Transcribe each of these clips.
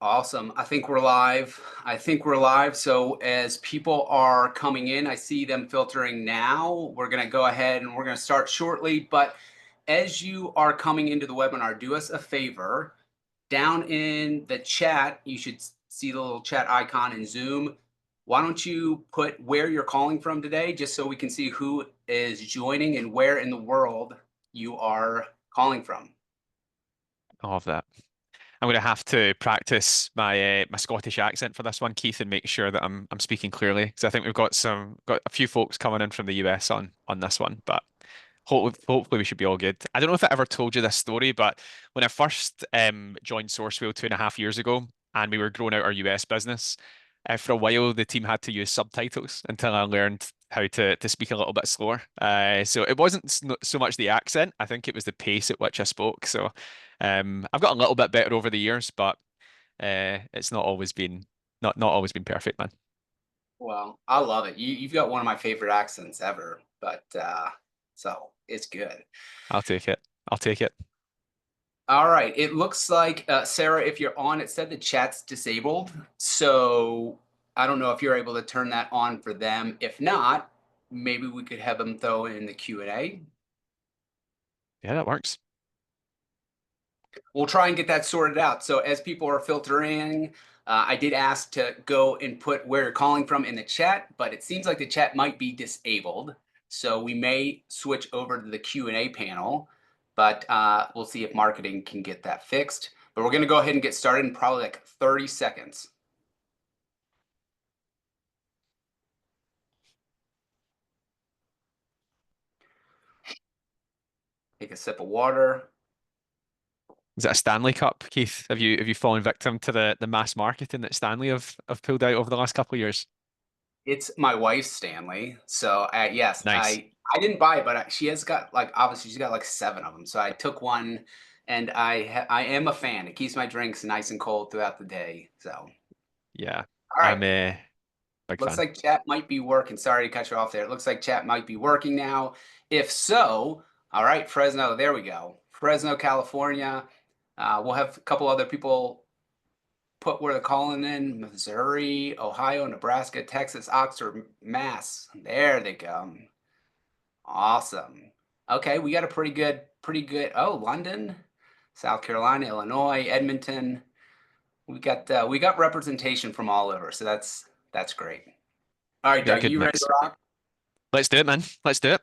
Awesome. I think we're live. I think we're live. So as people are coming in, I see them filtering now. We're going to go ahead and we're going to start shortly. But as you are coming into the webinar, do us a favor. Down in the chat, you should see the little chat icon in Zoom. Why don't you put where you're calling from today, just so we can see who is joining and where in the world you are calling from. I love that. I'm going to have to practice my Scottish accent for this one, Keith, and make sure that I'm speaking clearly because I think we've got a few folks coming in from the US on this one, but hopefully we should be all good. I don't know if I ever told you this story, but when I first joined Sourcewheel 2.5 years ago, and we were growing out our US business, for a while the team had to use subtitles until I learned how to speak a little bit slower. So it wasn't so much the accent. I think it was the pace at which I spoke. So I've got a little bit better over the years, but it's not always been perfect, man. Well, I love it. You've got one of my favorite accents ever, but so it's good. I'll take it. I'll take it. All right. It looks like Sarah, if you're on, it said the chat's disabled. So I don't know if you're able to turn that on for them. If not, maybe we could have them throw in the Q&A. Yeah, that works. We'll try and get that sorted out. So as people are filtering, I did ask to go and put where you're calling from in the chat, but it seems like the chat might be disabled. So we may switch over to the Q&A panel, but we'll see if marketing can get that fixed. But we're going to go ahead and get started in probably like 30 seconds. Take a sip of water. Is it a Stanley Cup, Keith? Have you fallen victim to the mass marketing that Stanley have pulled out over the last couple of years? It's my wife's Stanley. So yes, Nice. I didn't buy it, but she has got like, obviously she's got like 7 of them. So I took one and I am a fan. It keeps my drinks nice and cold throughout the day. So, all Yeah, right. I'm a big Looks fan. like chat might be working. Sorry to cut you off there. It looks like chat might be working now. If so, all right, Fresno, there we go. Fresno, California. We'll have a couple other people put where they're calling in: Missouri, Ohio, Nebraska, Texas, Oxford, Mass. There they go. Awesome. Okay, we got a pretty good. Oh, London, South Carolina, Illinois, Edmonton. We got representation from all over, so that's great. All right, Got a Doug, good you ready to mix. rock? Let's do it, man. Let's do it.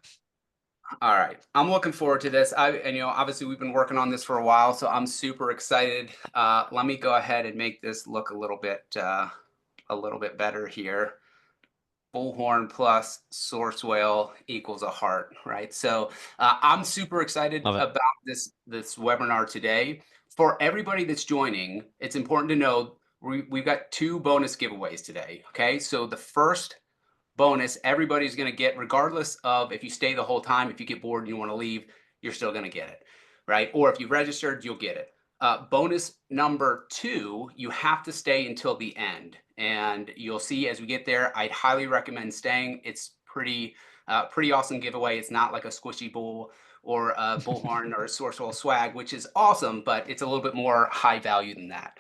All right, I'm looking forward to this. And obviously we've been working on this for a while, so I'm super excited. Let me go ahead and make this look a little bit better here. Bullhorn plus source whale equals a heart, right? So I'm super excited Love it. about this webinar today. For everybody that's joining, it's important to know we've got 2 bonus giveaways today. Okay, so the first bonus everybody's going to get, regardless of if you stay the whole time. If you get bored and you want to leave, you're still going to get it, right? Or if you registered, you'll get it. Bonus number 2, you have to stay until the end, and you'll see as we get there. I'd highly recommend staying. It's pretty awesome giveaway. It's not like a squishy bull or a bullhorn or a Sourcewell swag, which is awesome, but it's a little bit more high value than that.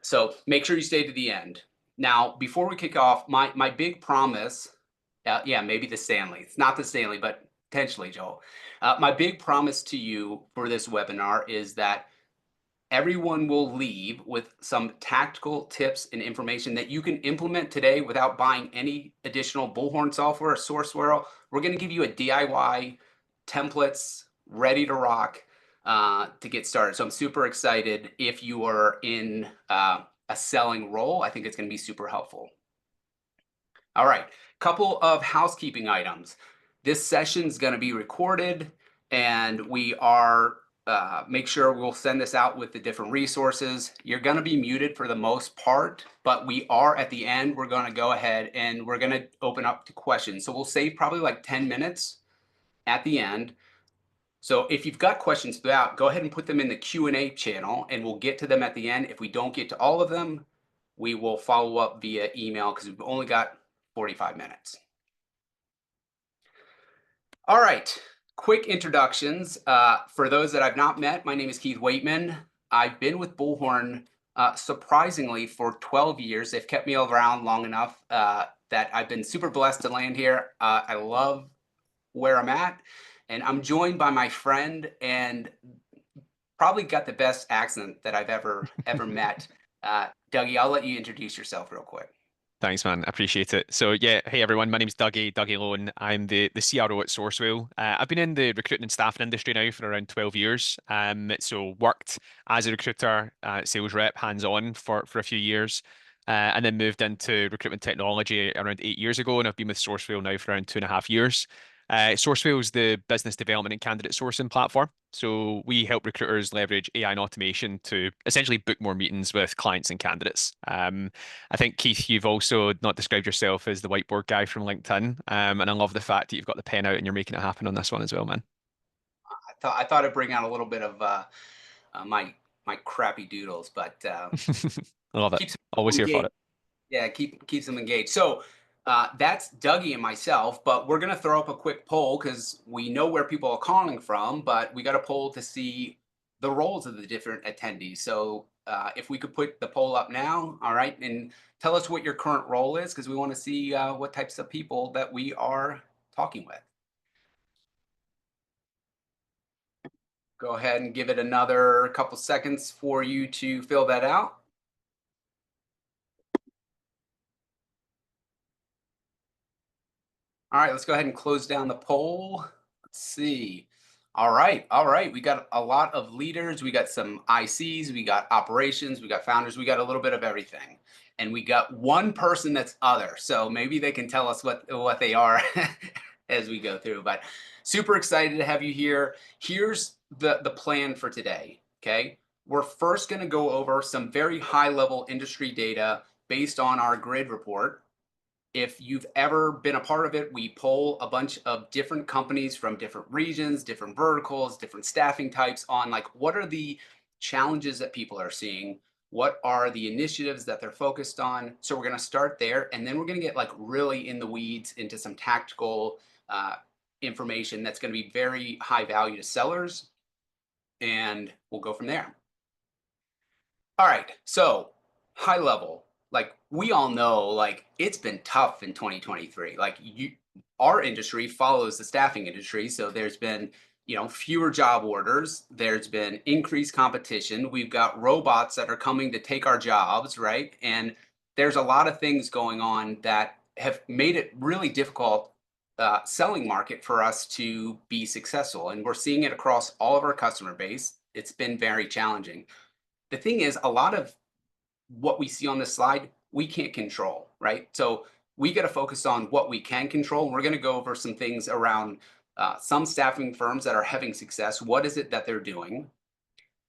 So make sure you stay to the end. Now, before we kick off, my big promise, yeah, maybe the Stanley. It's not the Stanley, but potentially, Joel. My big promise to you for this webinar is that everyone will leave with some tactical tips and information that you can implement today without buying any additional Bullhorn software or Sourcewell. We're going to give you a DIY templates ready to rock to get started. So I'm super excited. If you are in a selling role, I think it's going to be super helpful. All right, couple of housekeeping items. This session is going to be recorded, and we are make sure we'll send this out with the different resources. You're going to be muted for the most part, but we are at the end. We're going to go ahead and we're going to open up to questions. So we'll save probably like 10 minutes at the end. So if you've got questions throughout, go ahead and put them in the Q&A channel, and we'll get to them at the end. If we don't get to all of them, we will follow up via email because we've only got 45 minutes. All right, quick introductions. For those that I've not met, my name is Keith Waitman. I've been with Bullhorn Surprisingly, for 12 years, they've kept me around long enough that I've been super blessed to land here. I love where I'm at, and I'm joined by my friend and probably got the best accent that I've ever met. Dougie, I'll let you introduce yourself real quick. Thanks, man. I appreciate it. So yeah, hey everyone, my name's Dougie Lone. I'm the CRO at Sourcewell. I've been in the recruitment and staffing industry now for around 12 years. So worked as a recruiter, sales rep, hands-on for a few years, and then moved into recruitment technology around 8 years ago, and I've been with Sourcewell now for around 2.5 years. Sourcewell is the business development and candidate sourcing platform. So we help recruiters leverage AI and automation to essentially book more meetings with clients and candidates. I think, Keith, you've also not described yourself as the whiteboard guy from LinkedIn. And I love the fact that you've got the pen out and you're making it happen on this one as well, man. I thought I'd bring out a little bit of my crappy doodles, but I love it. keeps them Always here for engaged. it. Yeah, keeps them engaged. So that's Dougie and myself, but we're gonna throw up a quick poll because we know where people are calling from, but we got a poll to see the roles of the different attendees. So if we could put the poll up now, all right, and tell us what your current role is, because we want to see what types of people that we are talking with. Go ahead and give it another couple seconds for you to fill that out. All right, let's go ahead and close down the poll. Let's see. All right, all right. We got a lot of leaders. We got some ICs. We got operations. We got founders. We got a little bit of everything, and we got one person that's other. So maybe they can tell us what they are as we go through. But super excited to have you here. Here's the plan for today. Okay, we're first going to go over some very high level industry data based on our grid report. If you've ever been a part of it, we poll a bunch of different companies from different regions, different verticals, different staffing types on like what are the challenges that people are seeing? What are the initiatives that they're focused on? So we're going to start there, and then we're going to get like really in the weeds into some tactical information that's going to be very high value to sellers, and we'll go from there. All right, so high level, like we all know, like it's been tough in 2023. Like our industry follows the staffing industry, so there's been fewer job orders. There's been increased competition. We've got robots that are coming to take our jobs, right? And there's a lot of things going on that have made it really difficult selling market for us to be successful, and we're seeing it across all of our customer base. It's been very challenging. The thing is, a lot of what we see on this slide, we can't control, right? So we got to focus on what we can control. We're going to go over some things around some staffing firms that are having success. What is it that they're doing?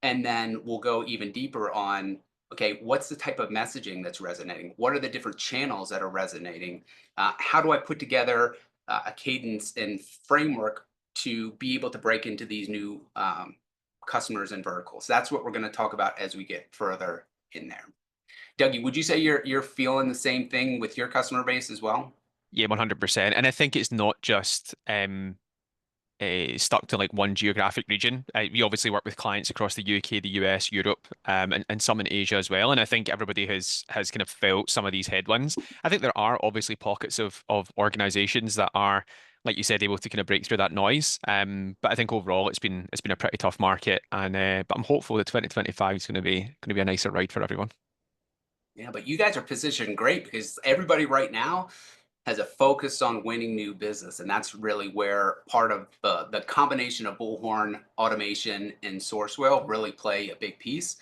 And then we'll go even deeper on, okay, what's the type of messaging that's resonating? What are the different channels that are resonating? How do I put together a cadence and framework to be able to break into these new customers and verticals? That's what we're going to talk about as we get further in there. Dougie, would you say you're feeling the same thing with your customer base as well? Yeah, 100%. And I think it's not just stuck to like one geographic region. We obviously work with clients across the UK, the US, Europe, and some in Asia as well. And I think everybody has kind of felt some of these headwinds. I think there are obviously pockets of organizations that are, like you said, able to kind of break through that noise. But I think overall it's been a pretty tough market. And but I'm hopeful that 2025 is going to be a nicer ride for everyone. Yeah, but you guys are positioned great because everybody right now has a focus on winning new business. And that's really where part of the combination of Bullhorn, automation, and Sourcewell really play a big piece,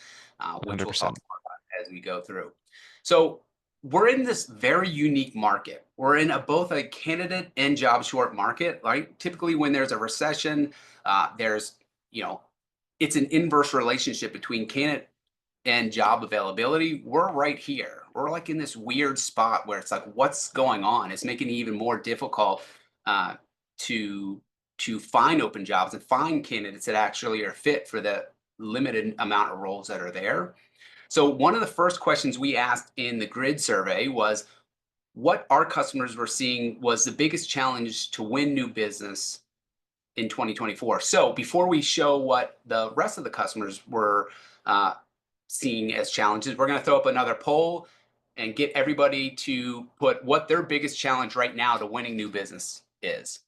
which we'll talk 100%. more about as we go through. So we're in this very unique market. We're in both a candidate and job short market, right? Typically when there's a recession, there's, it's an inverse relationship between candidate and job availability. We're right here. We're like in this weird spot where it's like, what's going on? It's making it even more difficult uh, to find open jobs and find candidates that actually are fit for the limited amount of roles that are there. So one of the first questions we asked in the grid survey was what our customers were seeing was the biggest challenge to win new business in 2024. So before we show what the rest of the customers were seeing as challenges. We're going to throw up another poll and get everybody to put what their biggest challenge right now to winning new business is.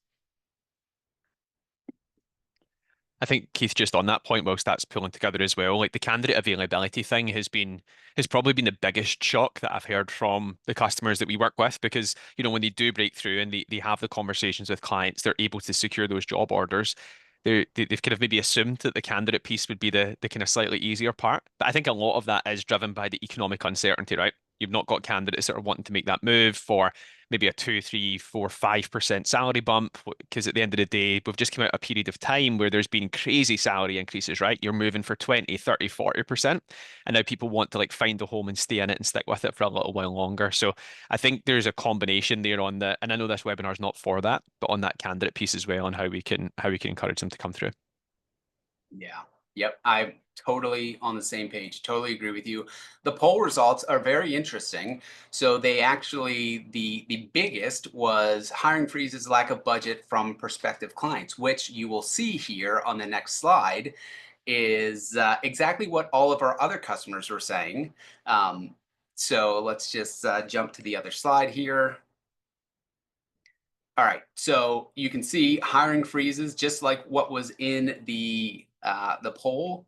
I think Keith, just on that point, whilst that's pulling together as well, like the candidate availability thing has probably been the biggest shock that I've heard from the customers that we work with because, you know, when they do break through and they have the conversations with clients, they're able to secure those job orders. They've kind of maybe assumed that the candidate piece would be the kind of slightly easier part. But I think a lot of that is driven by the economic uncertainty, right? You've not got candidates that are wanting to make that move for maybe a 2, 3, 4, 5% salary bump. Because at the end of the day, we've just come out a period of time where there's been crazy salary increases, right? You're moving for 20, 30, 40%. And now people want to like find a home and stay in it and stick with it for a little while longer. So I think there's a combination there on the, and I know this webinar is not for that, but on that candidate piece as well, and how we can encourage them to come through. Yeah. Yep. I'm totally on the same page. Totally agree with you. The poll results are very interesting. So they actually the biggest was hiring freezes, lack of budget from prospective clients, which you will see here on the next slide is exactly what all of our other customers were saying. So let's just jump to the other slide here. All right, so you can see hiring freezes, just like what was in the poll.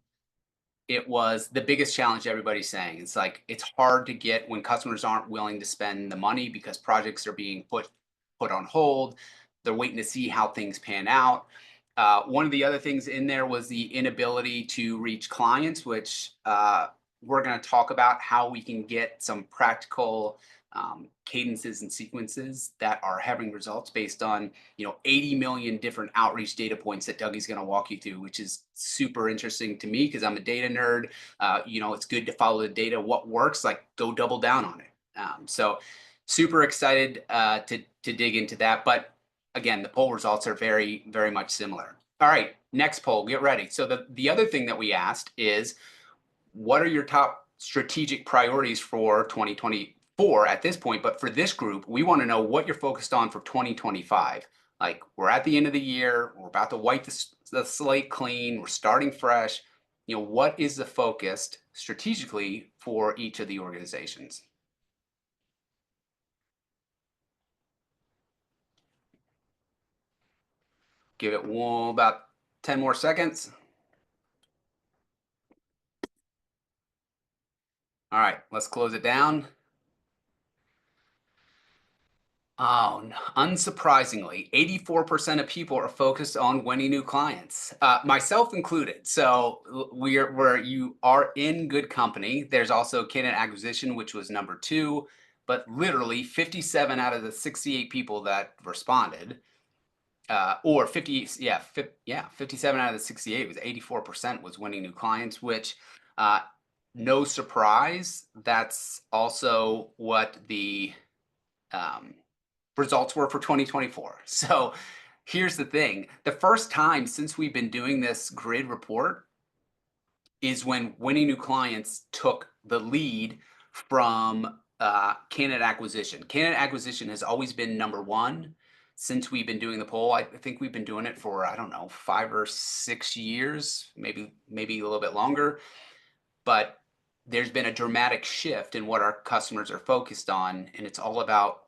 It was the biggest challenge everybody's saying. It's like it's hard to get when customers aren't willing to spend the money because projects are being put on hold. They're waiting to see how things pan out. One of the other things in there was the inability to reach clients, which we're going to talk about how we can get some practical cadences and sequences that are having results based on 80 million different outreach data points that Dougie's going to walk you through, which is super interesting to me because I'm a data nerd. It's good to follow the data. What works, like go double down on it. So super excited to dig into that. But again, the poll results are very, very much similar. All right, next poll, get ready. So the other thing that we asked is, what are your top strategic priorities for 2024 at this point? But for this group, we want to know what you're focused on for 2025. Like we're at the end of the year, we're about to wipe the slate clean, we're starting fresh. What is the focus strategically for each of the organizations? Give it about 10 more seconds. All right, let's close it down. Oh, unsurprisingly, 84% of people are focused on winning new clients, myself included. So where you are in good company. There's also candidate acquisition, which was number 2, but literally 57 out of the 68 people that responded, or 57 out of the 68 was 84% was winning new clients, which no surprise. That's also what the results were for 2024. So here's the thing. The first time since we've been doing this grid report is when winning new clients took the lead from candidate acquisition. Candidate acquisition has always been number 1 since we've been doing the poll. I think we've been doing it for, I don't know, 5 or 6 years, maybe a little bit longer. But there's been a dramatic shift in what our customers are focused on, and it's all about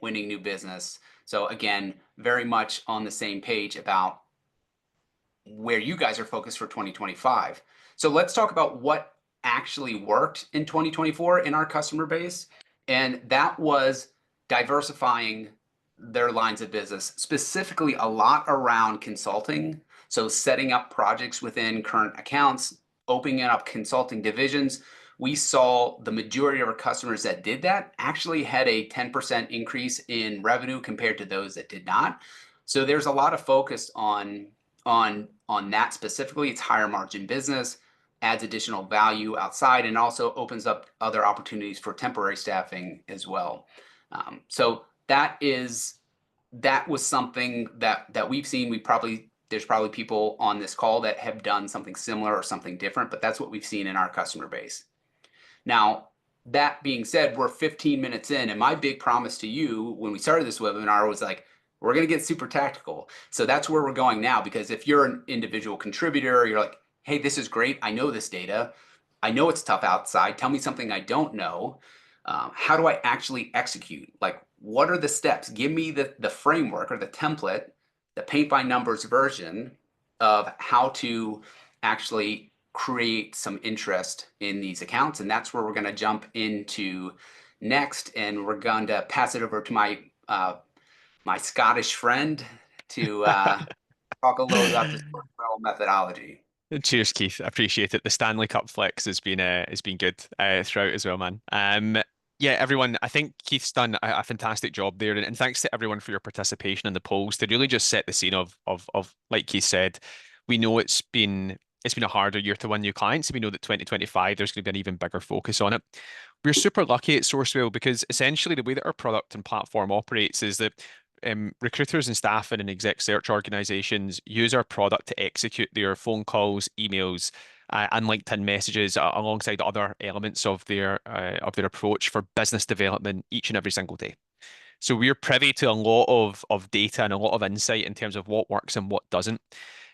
winning new business. So again, very much on the same page about where you guys are focused for 2025. So let's talk about what actually worked in 2024 in our customer base. And that was diversifying their lines of business, specifically a lot around consulting. So setting up projects within current accounts, opening up consulting divisions. We saw the majority of our customers that did that actually had a 10% increase in revenue compared to those that did not. So there's a lot of focus on that specifically. It's higher margin business, adds additional value outside, and also opens up other opportunities for temporary staffing as well. So that was something that we've seen. There's probably people on this call that have done something similar or something different, but that's what we've seen in our customer base. Now, that being said, we're 15 minutes in, and my big promise to you when we started this webinar was like, we're going to get super tactical. So that's where we're going now, because if you're an individual contributor, you're like, hey, this is great. I know this data. I know it's tough outside. Tell me something I don't know. How do I actually execute? Like, what are the steps? Give me the framework or the template, the paint by numbers version of how to actually create some interest in these accounts. And that's where we're going to jump into next. And we're going to pass it over to my Scottish friend to talk a little about this methodology. Cheers, Keith. I appreciate it. The Stanley Cup flex has been good throughout as well, man. Yeah, everyone. I think Keith's done a fantastic job there, and thanks to everyone for your participation in the polls to really just set the scene of like Keith said. We know it's been a harder year to win new clients. We know that 2025 there's going to be an even bigger focus on it. We're super lucky at Sourcewell because essentially the way that our product and platform operates is that recruiters and staff and exec search organizations use our product to execute their phone calls, emails, and LinkedIn messages alongside other elements of their approach for business development each and every single day. So we're privy to a lot of data and a lot of insight in terms of what works and what doesn't.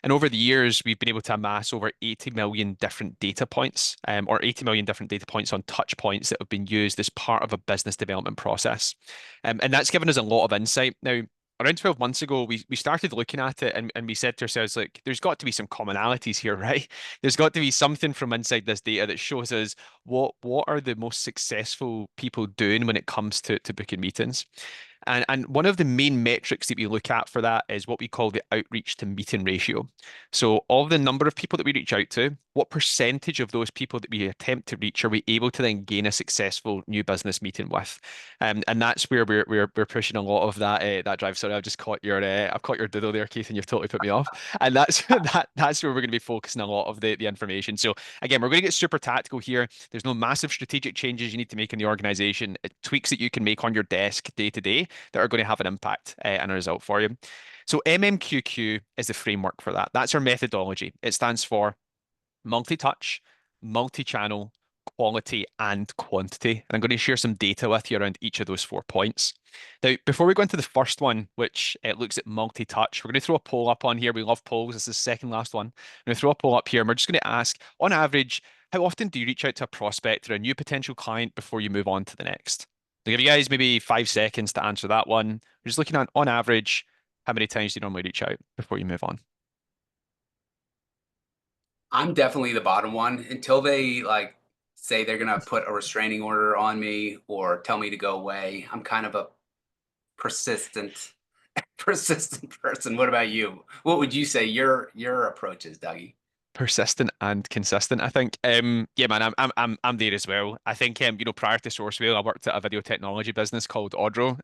And over the years, we've been able to amass over 80 million different data points, or 80 million different data points on touch points that have been used as part of a business development process. And that's given us a lot of insight. Now, around 12 months ago, we started looking at it and we said to ourselves, like, there's got to be some commonalities here, right? There's got to be something from inside this data that shows us what are the most successful people doing when it comes to booking meetings. And one of the main metrics that we look at for that is what we call the outreach to meeting ratio. So of the number of people that we reach out to, what percentage of those people that we attempt to reach are we able to then gain a successful new business meeting with? And that's where we're pushing a lot of that drive. Sorry, I've caught your doodle there, Keith, and you've totally put me off. And that's that's where we're going to be focusing a lot of the information. So again, we're going to get super tactical here. There's no massive strategic changes you need to make in the organization. It tweaks that you can make on your desk day to day that are going to have an impact and a result for you. So MMQQ is the framework for that. That's our methodology. It stands for multi-touch, multi-channel, quality, and quantity. And I'm going to share some data with you around each of those 4 points. Now, before we go into the first one, which looks at multi-touch, we're going to throw a poll up on here. We love polls. This is the second last one. I'm going to throw a poll up here, and we're just going to ask, on average, how often do you reach out to a prospect or a new potential client before you move on to the next? I'll give you guys maybe 5 seconds to answer that one. We're just looking at, on average, how many times do you normally reach out before you move on? I'm definitely the bottom one until they like say they're gonna put a restraining order on me or tell me to go away. I'm kind of a persistent, persistent person. What about you? What would you say your approach is, Dougie? Persistent and consistent, I think. Yeah, man, I'm there as well. I think prior to Sourcewell, I worked at a video technology business called Audro.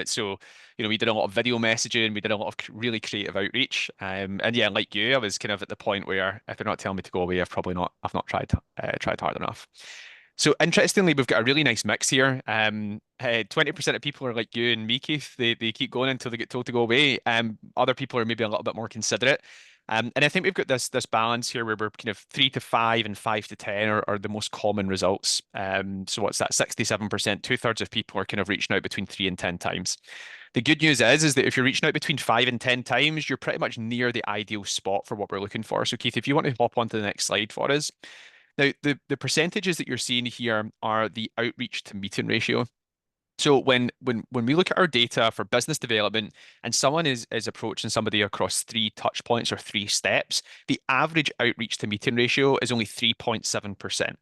So we did a lot of video messaging, we did a lot of really creative outreach. And yeah, like you, I was kind of at the point where if they're not telling me to go away, I've not tried hard enough. So interestingly, we've got a really nice mix here. 20% of people are like you and me, Keith. They keep going until they get told to go away. Other people are maybe a little bit more considerate. And I think we've got this balance here where we're kind of 3 to 5 and 5 to 10 are the most common results. So what's that? 67%, two-thirds of people are kind of reaching out between 3 and 10 times. The good news is that if you're reaching out between 5 and 10 times, you're pretty much near the ideal spot for what we're looking for. So Keith, if you want to hop onto the next slide for us. Now, the percentages that you're seeing here are the outreach to meeting ratio. So when we look at our data for business development and someone is approaching somebody across 3 touch points or 3 steps, the average outreach to meeting ratio is only 3.7%.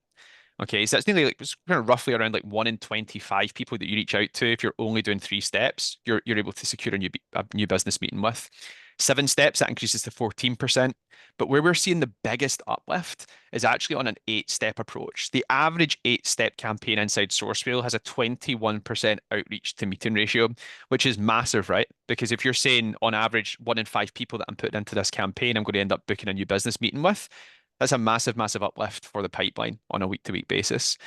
Okay, so that's nearly like it's kind of roughly around like 1 in 25 people that you reach out to. If you're only doing 3 steps, you're able to secure a new business meeting with. 7 steps, that increases to 14%. But where we're seeing the biggest uplift is actually on an 8 step approach. The average 8 step campaign inside Sourcewell has a 21% outreach to meeting ratio, which is massive, right? Because if you're saying on average 1 in 5 people that I'm putting into this campaign, I'm going to end up booking a new business meeting with, that's a massive, massive uplift for the pipeline on a week-to-week basis.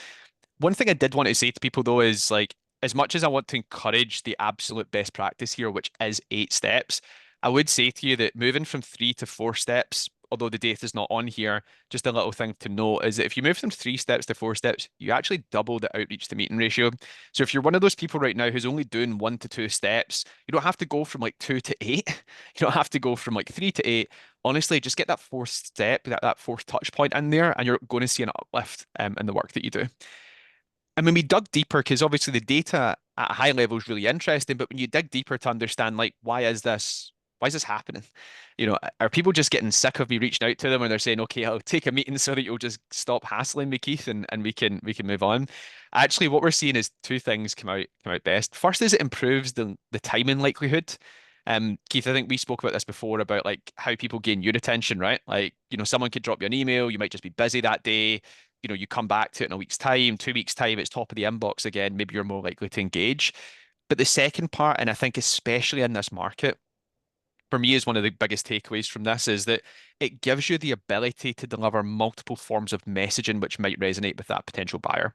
One thing I did want to say to people though is like, as much as I want to encourage the absolute best practice here, which is 8 steps, I would say to you that moving from 3 to 4 steps although the data is not on here, just a little thing to note is that if you move from 3 steps to 4 steps, you actually double the outreach to meeting ratio. So if you're one of those people right now who's only doing 1 to 2 steps, you don't have to go from like 2 to 8. You don't have to go from like 3 to 8. Honestly, just get that fourth step, that fourth touch point in there, and you're going to see an uplift in the work that you do. And when we dug deeper, because obviously the data at a high level is really interesting, but when you dig deeper to understand like why is this happening? You know, are people just getting sick of me reaching out to them and they're saying, okay, I'll take a meeting so that you'll just stop hassling me, Keith, and we can move on. Actually, what we're seeing is two things come out best. First is it improves the timing likelihood. Keith, I think we spoke about this before about like how people gain your attention, right? Like, you know, someone could drop you an email, you might just be busy that day. You know, you come back to it in a week's time, 2 weeks' time, it's top of the inbox again. Maybe you're more likely to engage. But the second part, and I think especially in this market, for me is one of the biggest takeaways from this is that it gives you the ability to deliver multiple forms of messaging which might resonate with that potential buyer.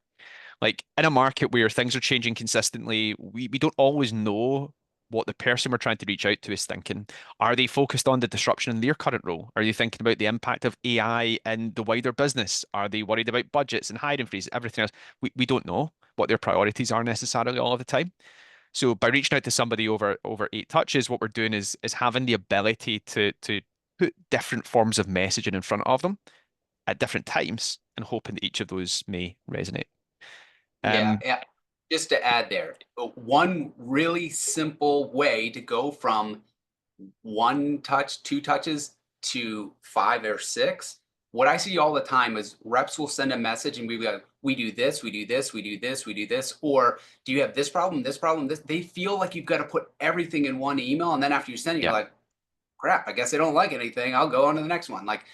Like in a market where things are changing consistently, we don't always know what the person we're trying to reach out to is thinking. Are they focused on the disruption in their current role? Are they thinking about the impact of AI in the wider business? Are they worried about budgets and hiring freeze, everything else? We don't know what their priorities are necessarily all of the time. So by reaching out to somebody over 8 touches, what we're doing is having the ability to put different forms of messaging in front of them at different times and hoping that each of those may resonate. Yeah, Um, yeah. Just to add there, one really simple way to go from one touch, two touches to 5 or 6. What I see all the time is reps will send a message and we go, we do this, we do this, we do this, we do this, or do you have this problem, this problem, this? They feel like you've got to put everything in one email, and then after you send it, you're yeah, like, crap, I guess I don't like anything. I'll go on to the next one. Like,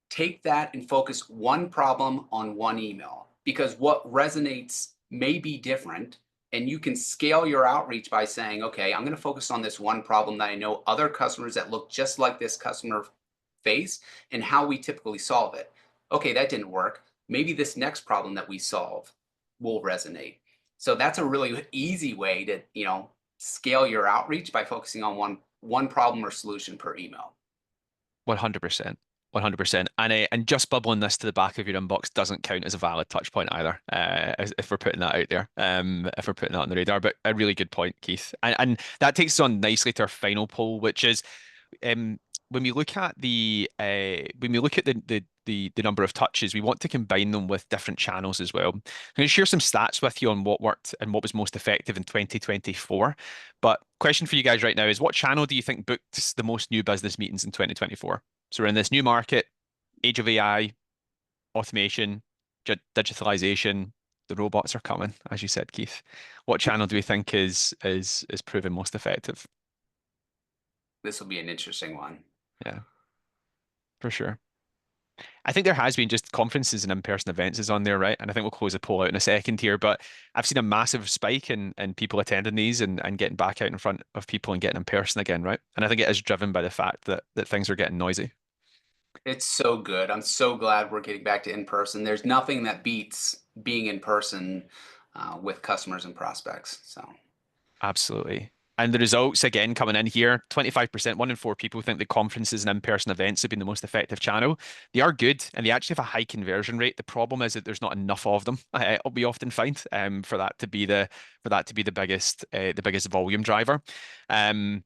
take that and focus one problem on one email, because what resonates may be different, and you can scale your outreach by saying, okay, I'm going to focus on this one problem that I know other customers that look just like this customer face and how we typically solve it. Okay, that didn't work. Maybe this next problem that we solve will resonate. So that's a really easy way to, scale your outreach by focusing on one problem or solution per email. 100%. 100%. And just bubbling this to the back of your inbox doesn't count as a valid touch point either, if we're putting that out there, if we're putting that on the radar. But a really good point, Keith. And that takes us on nicely to our final poll, which is um, when we look at the number of touches, we want to combine them with different channels as well. I'm going to share some stats with you on what worked and what was most effective in 2024. But question for you guys right now is, what channel do you think booked the most new business meetings in 2024? So we're in this new market, age of AI, automation, digitalization. The robots are coming, as you said, Keith. What channel do we think is proven most effective? This will be an interesting one. Yeah, for sure. I think there has been just conferences and in-person events is on there, right? And I think we'll close the poll out in a second here. But I've seen a massive spike in people attending these and getting back out in front of people and getting in person again, right? And I think it is driven by the fact that things are getting noisy. It's so good. I'm so glad we're getting back to in person. There's nothing that beats being in person with customers and prospects. So Absolutely. And the results again coming in here, 25%, 1 in 4 people think that conferences and in-person events have been the most effective channel. They are good and they actually have a high conversion rate. The problem is that there's not enough of them. We often find for that to be the biggest volume driver. Um,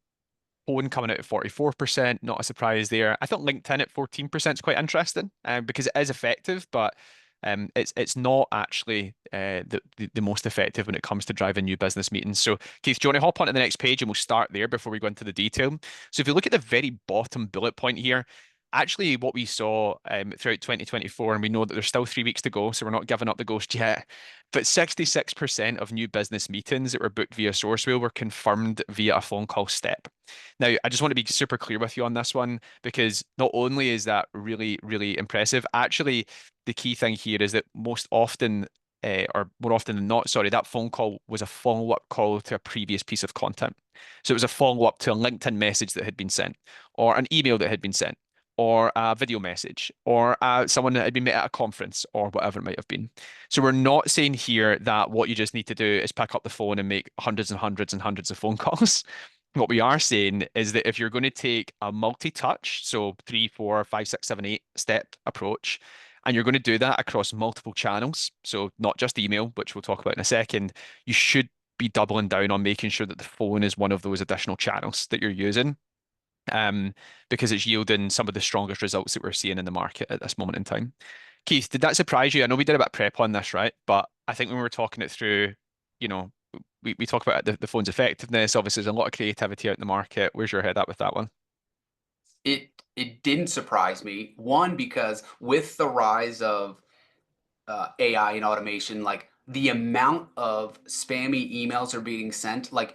Phone coming out at 44%, not a surprise there. I thought LinkedIn at 14% is quite interesting because it is effective, but it's not actually the most effective when it comes to driving new business meetings. So, Keith, do you want to hop onto the next page and we'll start there before we go into the detail? So, if you look at the very bottom bullet point here, actually what we saw throughout 2024, and we know that there's still 3 weeks to go, so we're not giving up the ghost yet, but 66% of new business meetings that were booked via Sourcewell were confirmed via a phone call step. Now, I just want to be super clear with you on this one because not only is that really, really impressive, actually, the key thing here is that most often, or more often than not, sorry, that phone call was a follow-up call to a previous piece of content. So it was a follow-up to a LinkedIn message that had been sent, or an email that had been sent, or a video message, or someone that had been met at a conference, or whatever it might have been. So we're not saying here that what you just need to do is pick up the phone and make hundreds and hundreds and hundreds of phone calls. What we are saying is that if you're going to take a multi-touch, so 3, 4, 5, 6, 7, 8 step approach, and you're going to do that across multiple channels, so not just email, which we'll talk about in a second, you should be doubling down on making sure that the phone is one of those additional channels that you're using, um, because it's yielding some of the strongest results that we're seeing in the market at this moment in time. Keith, did that surprise you? I know we did a bit of prep on this, right? But I think when we were talking it through, you know, we talk about the phone's effectiveness. Obviously, there's a lot of creativity out in the market. Where's your head at with that one? It didn't surprise me. One, because with the rise of AI and automation, like the amount of spammy emails are being sent, like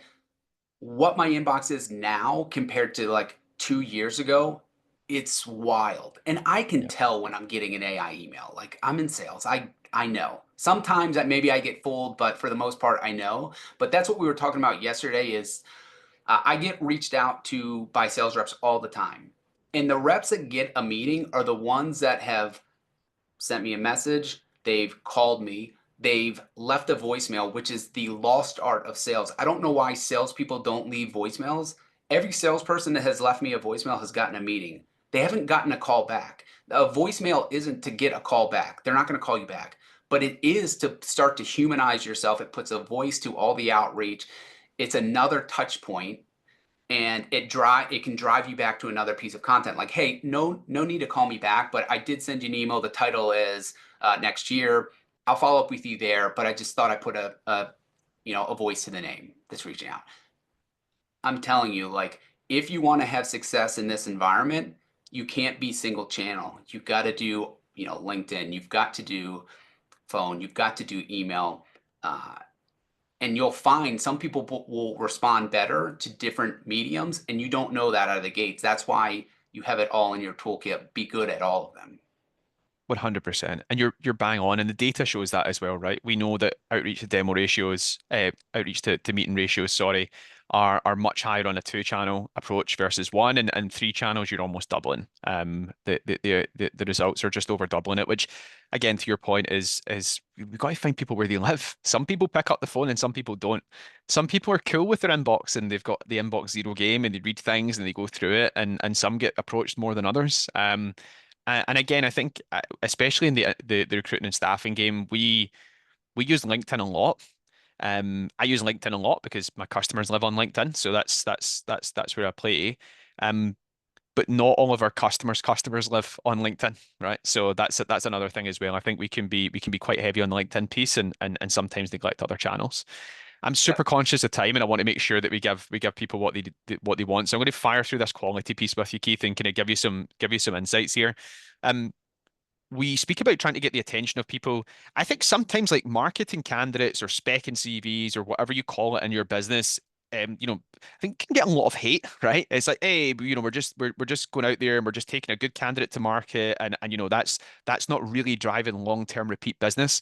what my inbox is now compared to like 2 years ago, it's wild. And I can Yeah, tell when I'm getting an AI email. Like I'm in sales. I know. Sometimes that maybe I get fooled, but for the most part, I know. But that's what we were talking about yesterday is I get reached out to by sales reps all the time. And the reps that get a meeting are the ones that have sent me a message, they've called me, they've left a voicemail, which is the lost art of sales. I don't know why salespeople don't leave voicemails. Every salesperson that has left me a voicemail has gotten a meeting. They haven't gotten a call back. A voicemail isn't to get a call back. They're not going to call you back, but it is to start to humanize yourself. It puts a voice to all the outreach. It's another touch point, and it can drive you back to another piece of content like, hey, no need to call me back, but I did send you an email. The title is next year. I'll follow up with you there, but I just thought I put a voice to the name that's reaching out. I'm telling you, like, if you want to have success in this environment, you can't be single channel. You've got to do LinkedIn, you've got to do phone, you've got to do email. And you'll find some people will respond better to different mediums, and you don't know that out of the gates. That's why you have it all in your toolkit. Be good at all of them. 100%. And you're bang on, and the data shows that as well, right? We know that outreach to demo ratios, outreach to meeting ratios, sorry, are much higher on a two-channel approach versus one, and three channels you're almost doubling. The results are just over doubling it, which again, to your point, is we've got to find people where they live. Some people pick up the phone and some people don't. Some people are cool with their inbox and they've got the inbox zero game and they read things and they go through it, and some get approached more than others. And again, I think especially in the recruiting and staffing game, we use LinkedIn a lot. I use LinkedIn a lot because my customers live on LinkedIn, so that's where I play. Um, but not all of our customers live on LinkedIn, right? So that's another thing as well. I think we can be quite heavy on the LinkedIn piece and sometimes neglect other channels. I'm super Yep. conscious of time, and I want to make sure that we give people what they want. So I'm going to fire through this quality piece with you, Keith, and kind of give you some insights here. Um, we speak about trying to get the attention of people. I think sometimes like marketing candidates or spec and CVs or whatever you call it in your business, I think can get a lot of hate, right? It's like, hey, we're just going out there and we're just taking a good candidate to market, and that's not really driving long-term repeat business.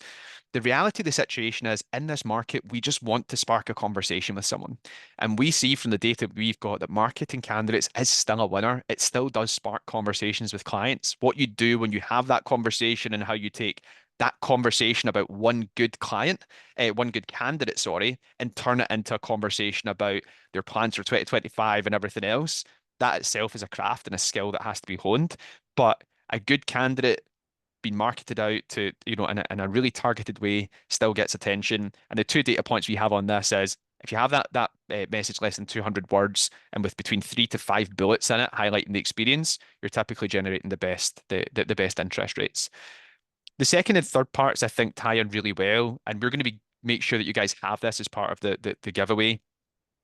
The reality of the situation is in this market, we just want to spark a conversation with someone. And we see from the data we've got that marketing candidates is still a winner. It still does spark conversations with clients. What you do when you have that conversation and how you take that conversation about one good client, one good candidate, sorry, and turn it into a conversation about their plans for 2025 and everything else. That itself is a craft and a skill that has to be honed. But a good candidate being marketed out to, in a really targeted way still gets attention. And the two data points we have on this is if you have that message less than 200 words and with between 3 to 5 bullets in it highlighting the experience, you're typically generating the best interest rates. The second and third parts I think tie in really well, and we're going to make sure that you guys have this as part of the giveaway,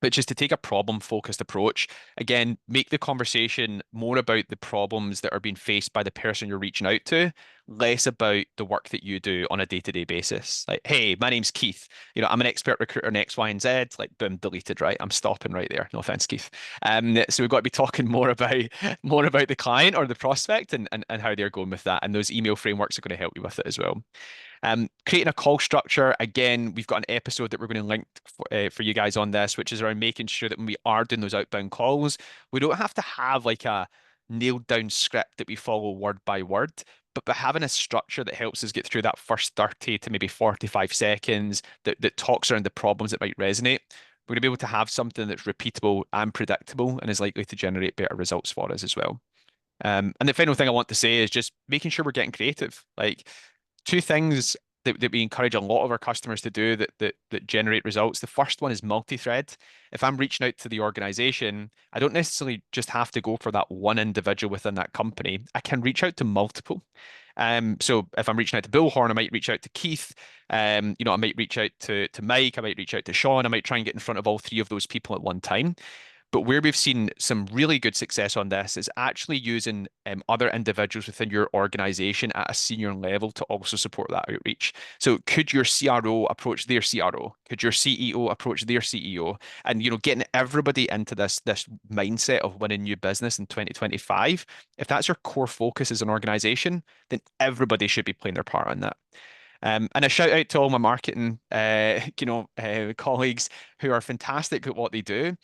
which is to take a problem focused approach. Again, make the conversation more about the problems that are being faced by the person you're reaching out to, less about the work that you do on a day-to-day basis. Like, hey, my name's Keith. I'm an expert recruiter in X, Y, and Z. Like, boom, deleted, right? I'm stopping right there. No offense, Keith. So we've got to be talking more about the client or the prospect and how they're going with that. And those email frameworks are going to help you with it as well. Creating a call structure. Again, we've got an episode that we're going to link for you guys on this, which is around making sure that when we are doing those outbound calls, we don't have to have like a nailed down script that we follow word by word, but by having a structure that helps us get through that first 30 to maybe 45 seconds that talks around the problems that might resonate. We're going to be able to have something that's repeatable and predictable and is likely to generate better results for us as well. And the final thing I want to say is just making sure we're getting creative. Like two things that we encourage a lot of our customers to do that generate results. The first one is multi-thread. If I'm reaching out to the organization, I don't necessarily just have to go for that one individual within that company. I can reach out to multiple. So if I'm reaching out to Bullhorn, I might reach out to Keith. I might reach out to Mike. I might reach out to Sean. I might try and get in front of all three of those people at one time. But where we've seen some really good success on this is actually using other individuals within your organization at a senior level to also support that outreach. So could your CRO approach their CRO? Could your CEO approach their CEO? And getting everybody into this mindset of winning new business in 2025. If that's your core focus as an organization, then everybody should be playing their part on that. And a shout out to all my marketing, colleagues who are fantastic at what they do.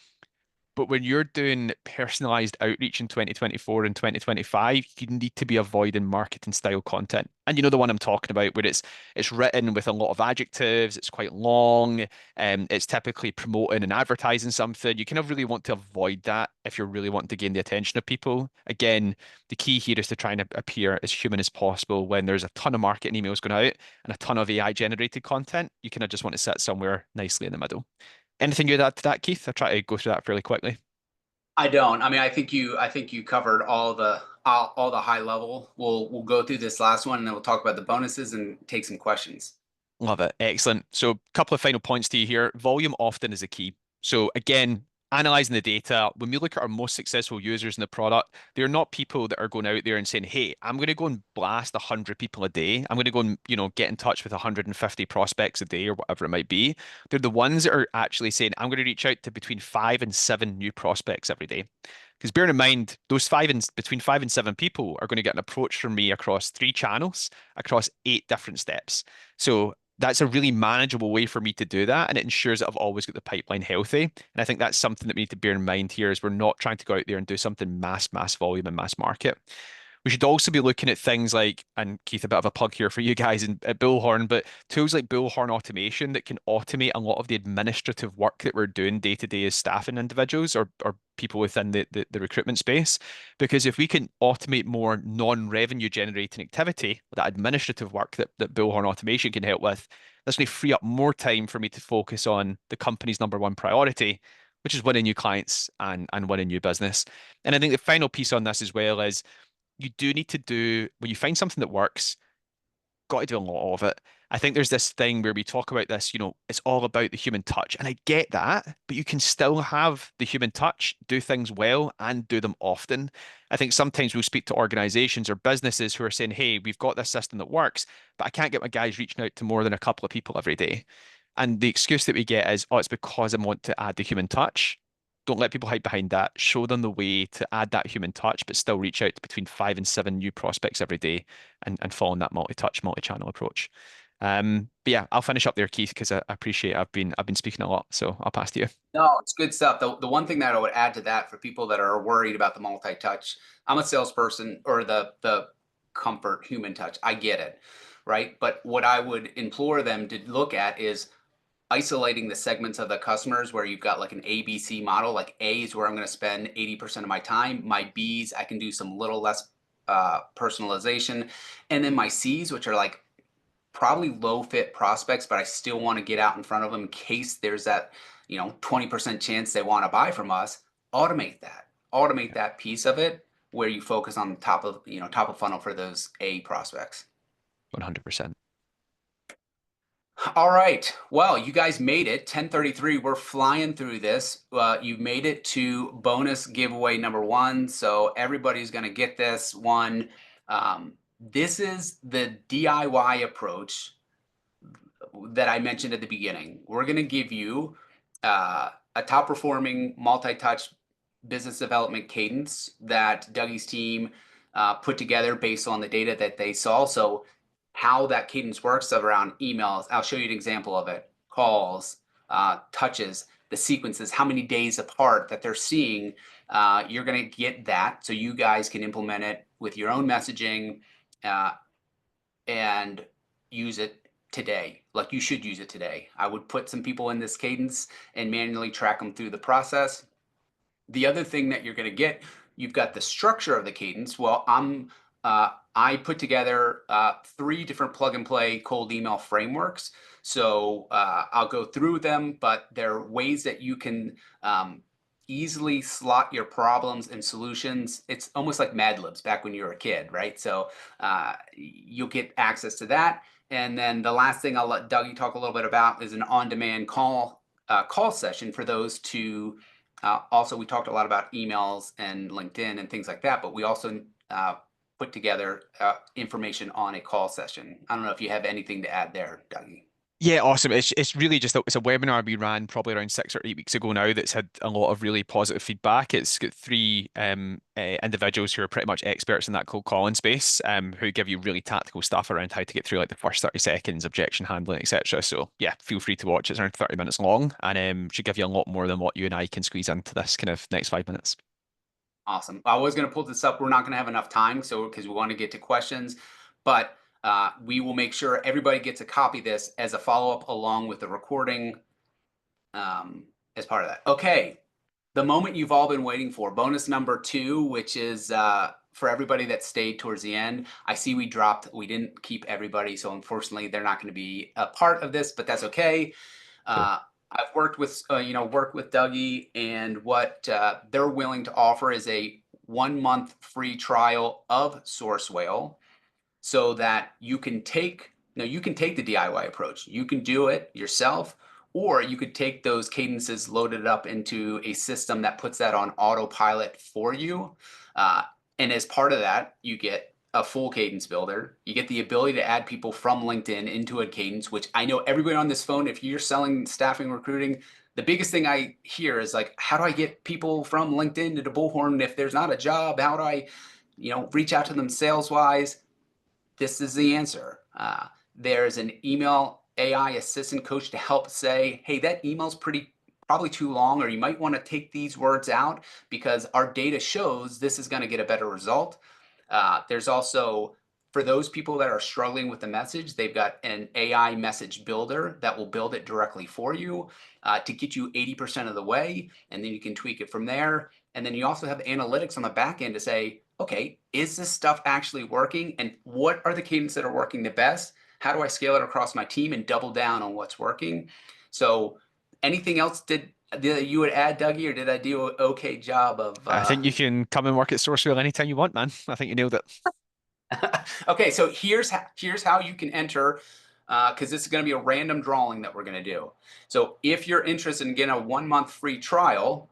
But when you're doing personalized outreach in 2024 and 2025, you need to be avoiding marketing style content. And you know the one I'm talking about, where it's written with a lot of adjectives, it's quite long, it's typically promoting and advertising something. You kind of really want to avoid that if you're really wanting to gain the attention of people. Again, the key here is to try and appear as human as possible when there's a ton of marketing emails going out and a ton of AI generated content. You kind of just want to sit somewhere nicely in the middle. Anything you'd add to that, Keith? I'll try to go through that fairly quickly. I don't. I mean, I think you covered all the high level. We'll go through this last one and then we'll talk about the bonuses and take some questions. Love it. Excellent. So, a couple of final points to you here. Volume often is a key. So, again, analyzing the data, when we look at our most successful users in the product, they're not people that are going out there and saying, hey, I'm going to go and blast 100 people a day. I'm going to go and, get in touch with 150 prospects a day or whatever it might be. They're the ones that are actually saying, I'm going to reach out to between 5 and 7 new prospects every day. Because bearing in mind, those between 5 and 7 people are going to get an approach from me across 3 channels, across 8 different steps. So that's a really manageable way for me to do that, and it ensures that I've always got the pipeline healthy. And I think that's something that we need to bear in mind here is we're not trying to go out there and do something mass volume and mass market. We should also be looking at things like, and Keith, a bit of a plug here for you guys at Bullhorn, but tools like Bullhorn automation that can automate a lot of the administrative work that we're doing day to day as staffing individuals or people within the recruitment space. Because if we can automate more non-revenue generating activity, that administrative work that Bullhorn automation can help with, that's going to free up more time for me to focus on the company's number one priority, which is winning new clients and winning new business. And I think the final piece on this as well is you do need to do when you find something that works, got to do a lot of it. I think there's this thing where we talk about this, it's all about the human touch. And I get that, but you can still have the human touch, do things well, and do them often. I think sometimes we'll speak to organizations or businesses who are saying, hey, we've got this system that works, but I can't get my guys reaching out to more than a couple of people every day. And the excuse that we get is, oh, it's because I want to add the human touch. Don't let people hide behind that. Show them the way to add that human touch, but still reach out to between 5 and 7 new prospects every day and following that multi-touch, multi-channel approach. But yeah, I'll finish up there, Keith, because I appreciate I've been speaking a lot. So I'll pass to you. No, it's good stuff. The one thing that I would add to that for people that are worried about the multi-touch, I'm a salesperson or the comfort human touch. I get it, right? But what I would implore them to look at is isolating the segments of the customers where you've got like an ABC model. Like A is where I'm going to spend 80% of my time. My B's, I can do some little less personalization. And then my C's, which are like probably low fit prospects, but I still want to get out in front of them in case there's that, 20% chance they want to buy from us. Automate that. Automate that piece of it where you focus on top of funnel for those A prospects. 100%. All right. Well, you guys made it. 10:33. We're flying through this. You've made it to bonus giveaway number one. So everybody's going to get this one. This is the DIY approach that I mentioned at the beginning. We're going to give you a top performing multi-touch business development cadence that Dougie's team put together based on the data that they saw. So how that cadence works around emails, I'll show you an example of it. Calls, touches, the sequences, how many days apart that they're seeing. You're going to get that so you guys can implement it with your own messaging and use it today. Like you should use it today. I would put some people in this cadence and manually track them through the process. The other thing that you're going to get, you've got the structure of the cadence. Well, I put together 3 different plug and play cold email frameworks. So I'll go through them, but there are ways that you can easily slot your problems and solutions. It's almost like Mad Libs back when you were a kid, right? So you'll get access to that. And then the last thing I'll let Dougie talk a little bit about is an on-demand call session for those to also, we talked a lot about emails and LinkedIn and things like that, but we also put together information on a call session. I don't know if you have anything to add there, Dougie. Yeah, awesome. It's really just it's a webinar we ran probably around 6 or 8 weeks ago now that's had a lot of really positive feedback. It's got 3 individuals who are pretty much experts in that cold calling space, who give you really tactical stuff around how to get through like the first 30 seconds, objection handling, etc. So yeah, feel free to watch. It's around 30 minutes long and should give you a lot more than what you and I can squeeze into this kind of next 5 minutes. Awesome. I was going to pull this up. We're not going to have enough time, so because we want to get to questions, but we will make sure everybody gets a copy of this as a follow-up along with the recording as part of that. Okay, the moment you've all been waiting for, bonus number 2, which is for everybody that stayed towards the end. I see we didn't keep everybody, so unfortunately they're not going to be a part of this, but that's okay. Cool. I've worked with Dougie, and what they're willing to offer is a 1 month free trial of Source Whale, so that you can take the DIY approach. You can do it yourself, or you could take those cadences, load it up into a system that puts that on autopilot for you. And as part of that, you get a full cadence builder. You get the ability to add people from LinkedIn into a cadence, which I know everybody on this phone, if you're selling staffing recruiting, the biggest thing I hear is like, how do I get people from LinkedIn to Bullhorn? If there's not a job, how do I, reach out to them sales wise? This is the answer. There's an email AI assistant coach to help say, hey, that email's probably too long, or you might want to take these words out because our data shows this is going to get a better result. There's also, for those people that are struggling with the message, they've got an AI message builder that will build it directly for you to get you 80% of the way, and then you can tweak it from there. And then you also have analytics on the back end to say, okay, is this stuff actually working? And what are the cadence that are working the best? How do I scale it across my team and double down on what's working? So anything else did you would add, Dougie, or did I do an okay job of I think you can come and work at Sourcewell anytime you want, man. I think you nailed it. Okay, so here's how you can enter, because this is going to be a random drawing that we're going to do. So if you're interested in getting a 1 month free trial,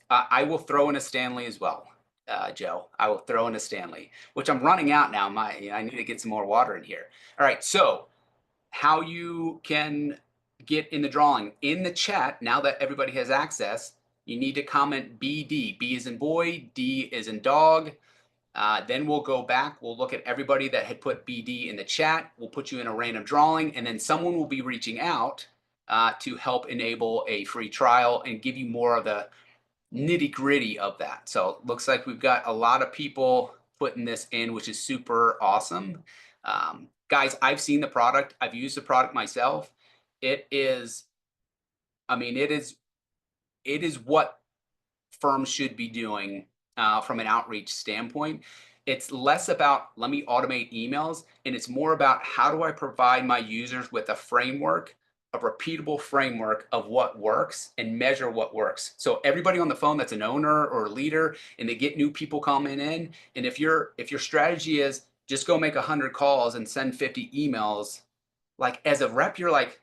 I will throw in a Stanley as well, Joe. I will throw in a Stanley, which I'm running out now. I need to get some more water in here. All right, so how you can get in the drawing in the chat now that everybody has access. You need to comment BD. B is in boy, D is in dog. Then we'll go back. We'll look at everybody that had put BD in the chat. We'll put you in a random drawing, and then someone will be reaching out to help enable a free trial and give you more of the nitty gritty of that. So it looks like we've got a lot of people putting this in, which is super awesome. Guys, I've seen the product. I've used the product myself. It is, it is what firms should be doing from an outreach standpoint. It's less about let me automate emails, and it's more about how do I provide my users with a framework, a repeatable framework of what works and measure what works. So everybody on the phone that's an owner or a leader, and they get new people coming in, and if your strategy is just go make 100 calls and send 50 emails, like as a rep, you're like,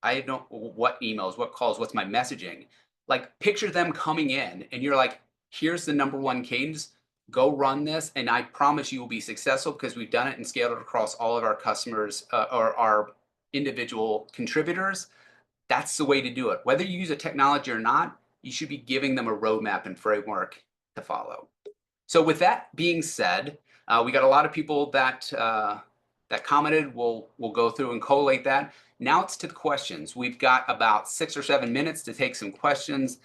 I don't what emails, what calls, what's my messaging? Like picture them coming in and you're like, here's the #1 cadence. Go run this, and I promise you will be successful because we've done it and scaled it across all of our customers or our individual contributors. That's the way to do it. Whether you use a technology or not, you should be giving them a roadmap and framework to follow. So with that being said, we got a lot of people that that commented. We'll go through and collate that. Now it's to the questions. We've got about 6 or 7 minutes to take some questions.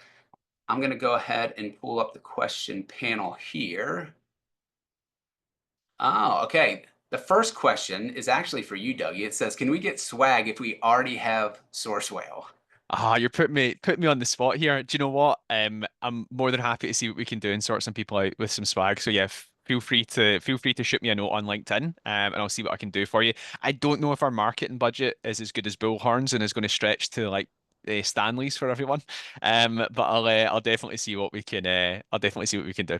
I'm going to go ahead and pull up the question panel here. Oh, okay. The first question is actually for you, Dougie. It says, can we get swag if we already have Source Whale? Ah, you're putting me on the spot here. Do you know what? I'm more than happy to see what we can do and sort some people out with some swag. So yeah, feel free to shoot me a note on LinkedIn, and I'll see what I can do for you. I don't know if our marketing budget is as good as Bullhorn's and is going to stretch to like Stanley's for everyone. But I'll definitely see what we can I'll definitely see what we can do.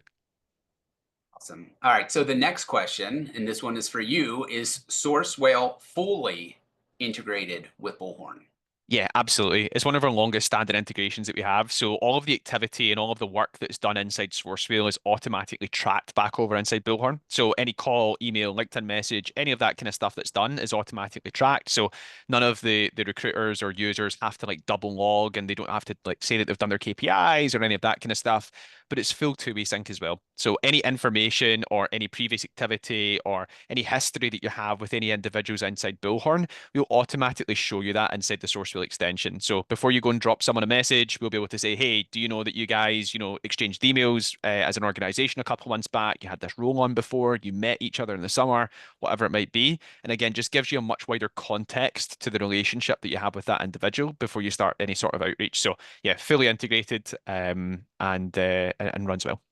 Awesome. All right. So the next question, and this one is for you, is Source Whale fully integrated with Bullhorn? Yeah, absolutely. It's one of our longest standing integrations that we have. So all of the activity and all of the work that's done inside SourceWheel is automatically tracked back over inside Bullhorn. So any call, email, LinkedIn message, any of that kind of stuff that's done is automatically tracked. So none of the recruiters or users have to like double log and they don't have to like say that they've done their KPIs or any of that kind of stuff. But it's full two-way sync as well. So any information or any previous activity or any history that you have with any individuals inside Bullhorn, we'll automatically show you that inside the Sourcewheel extension. So before you go and drop someone a message, we'll be able to say, hey, do you know that you guys, exchanged emails as an organization a couple months back? You had this role on before, you met each other in the summer, whatever it might be. And again, just gives you a much wider context to the relationship that you have with that individual before you start any sort of outreach. So yeah, fully integrated and runs well.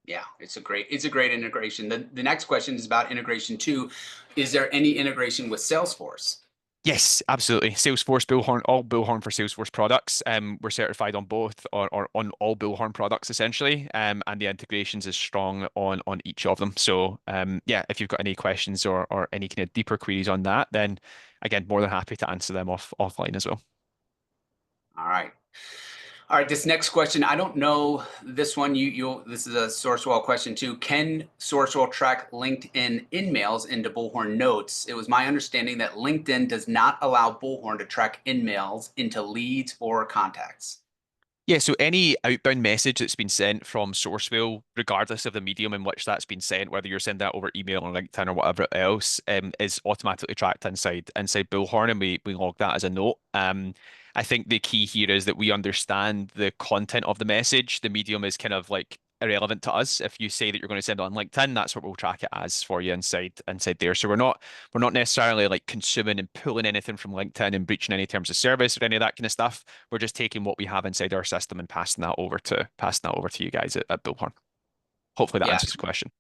Yeah, it's a great integration. The next question is about integration too. Is there any integration with Salesforce? Yes, absolutely. Salesforce, Bullhorn, all Bullhorn for Salesforce products. We're certified on both or on all Bullhorn products essentially. And the integrations is strong on each of them. So yeah, if you've got any questions or any kind of deeper queries on that, then again, more than happy to answer them offline as well. All right. All right, this next question, I don't know this one. You'll this is a Sourcewell question too. Can Sourcewell track LinkedIn in-mails into Bullhorn Notes? It was my understanding that LinkedIn does not allow Bullhorn to track in-mails into leads or contacts. Yeah, so any outbound message that's been sent from Sourcewell, regardless of the medium in which that's been sent, whether you're sending that over email or LinkedIn or whatever else, is automatically tracked inside Bullhorn, and we log that as a note. I think the key here is that we understand the content of the message. The medium is kind of like irrelevant to us. If you say that you're going to send it on LinkedIn, that's what we'll track it as for you inside there. So we're not necessarily like consuming and pulling anything from LinkedIn and breaching any terms of service or any of that kind of stuff. We're just taking what we have inside our system and passing that over to you guys at Bullhorn. Hopefully that Yeah, answers the question.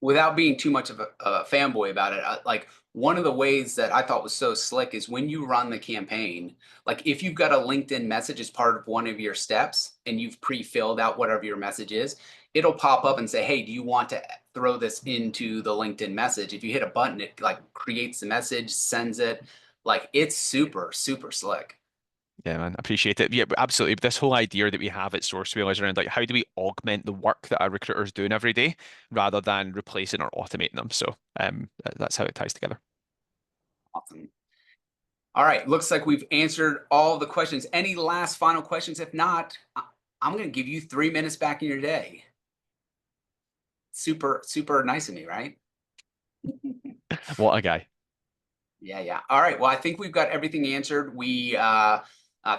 without being too much of a fanboy about it, like one of the ways that I thought was so slick is when you run the campaign, like if you've got a LinkedIn message as part of one of your steps and you've pre-filled out whatever your message is, it'll pop up and say, hey, do you want to throw this into the LinkedIn message? If you hit a button, it like creates the message, sends it. Like it's super, super slick. Yeah, man, appreciate it. Yeah, absolutely. This whole idea that we have at Sourcewell is around like how do we augment the work that our recruiters doing every day rather than replacing or automating them. So that's how it ties together. Awesome. All right, looks like we've answered all the questions. Any last final questions? If not, I'm going to give you 3 minutes back in your day. Super, super nice of me, right? What a guy. Yeah, yeah. All right. Well, I think we've got everything answered.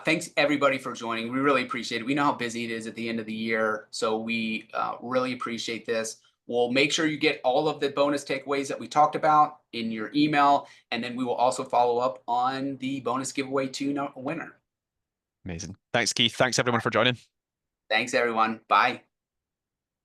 Thanks everybody for joining. We really appreciate it. We know how busy it is at the end of the year, so we really appreciate this. We'll make sure you get all of the bonus takeaways that we talked about in your email, and then we will also follow up on the bonus giveaway to winner. Amazing. Thanks, Keith. Thanks everyone for joining. Thanks, everyone. Bye.